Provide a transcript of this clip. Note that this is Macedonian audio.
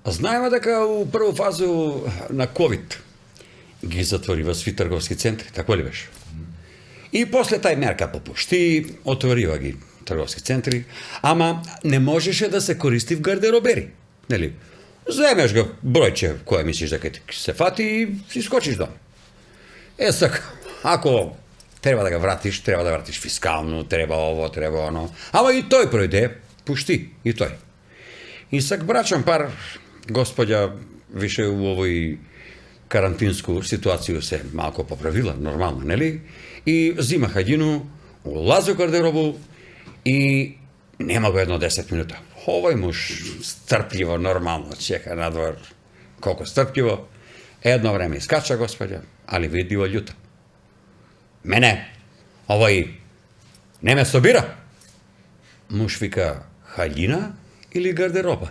Знаеме дека у прву фазу на ковид ги затворива сви трговски центри, така ли беше? И после тај мерка попушти, отворива ги трговски центри, ама не можеше да се користи в гардеробери, нели? Земеш го бројче кое мислиш дека ти се фати и си скочиш дом. Сак, ако треба да го вратиш фискално, треба ово, треба оно. Ама и тој пројде, пушти, и тој. И сак брачам пар, господја, више у овој карантинску ситуацију се малко поправила, нормално, нели? И зима хајдину, улази у гардеробу и нема го едно 10 минута. Овој муж стрпљиво, нормално, чека надвор, колко стрпљиво. Едно време искача, господја, али видливо љута. Мене, овој, не ме собира. Муж вика, хаљина или гардероба?